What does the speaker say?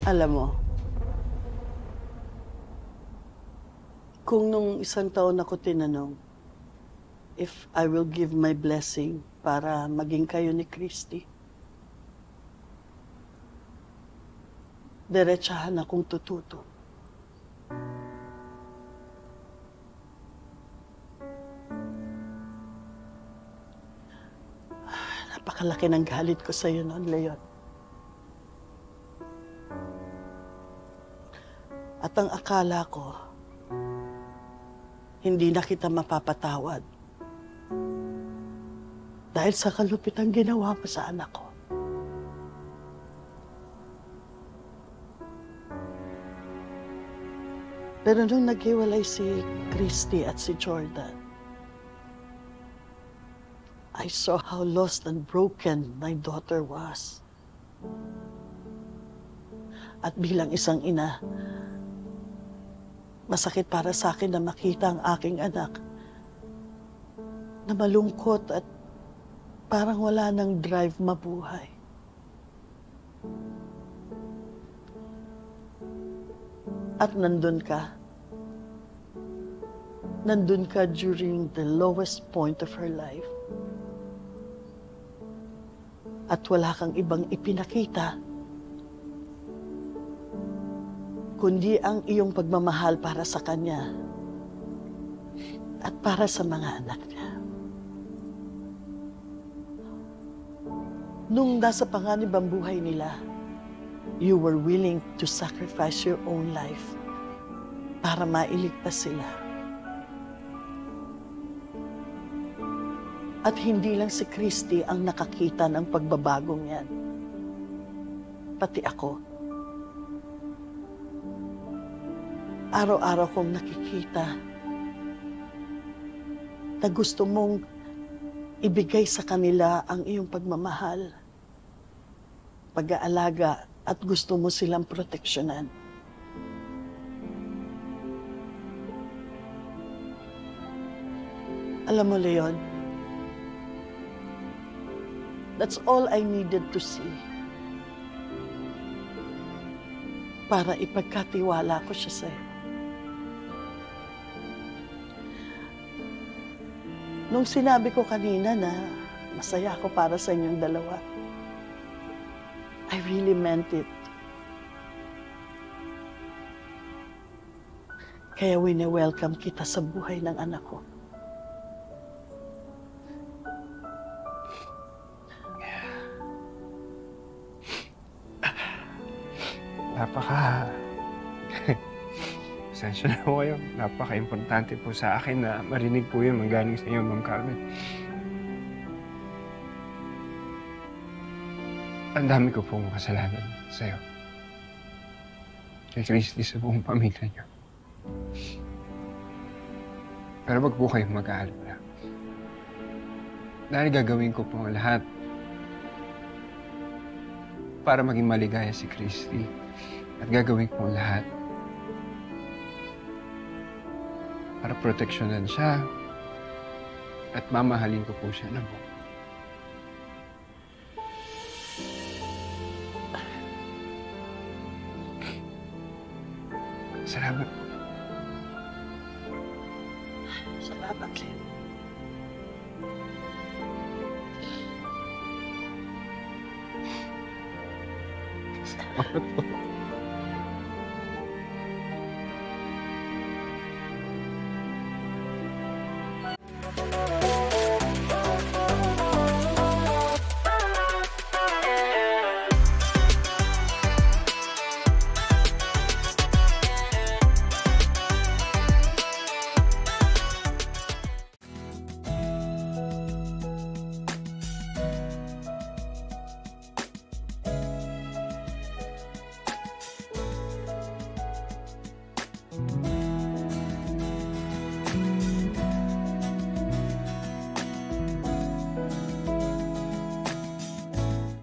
Alam mo, kung nung isang taon ako tinanong if I will give my blessing para maging kayo ni Christy, diretsahan akong tututo. Napakalaki ng galit ko sa'yo noon, Leon. At ang akala ko, hindi na kita mapapatawad dahil sa kalupitang ginawa mo sa anak ko. Pero nung naghiwalay si Christy at si Jordan, I saw how lost and broken my daughter was. At bilang isang ina, masakit para sa akin na makita ang aking anak na malungkot at parang wala nang drive mabuhay. At nandun ka. Nandun ka during the lowest point of her life. At wala kang ibang ipinakita kundi ang iyong pagmamahal para sa kanya at para sa mga anak niya. Nung nasa panganib ang buhay nila, you were willing to sacrifice your own life para mailigtas sila. At hindi lang si Christy ang nakakita ng pagbabagong yan. Pati ako. Araw-araw kong nakikita na gusto mong ibigay sa kanila ang iyong pagmamahal, pag-aalaga, at gusto mo silang proteksyonan. Alam mo, Leon, that's all I needed to see para ipagkatiwala ko siya sa'yo. Nung sinabi ko kanina na masaya ako para sa inyong dalawa, I really meant it. Kaya wini-welcome kita sa buhay ng anak ko. Pasensya na po kayo. Napaka-importante po sa akin na marinig po yun manggaling sa inyo, Ma'am Carmen. Ang dami ko pong kasalanan sa'yo. Kay Christy sa buong pamilya niyo. Pero wag po kayong mag-aalala. Dahil gagawin ko po ang lahat para maging maligaya si Christy. At gagawin ko ang lahat para proteksyonan siya at mamahalin ko po siya na buo. Salamat. Salamat, Leon. Salamat po.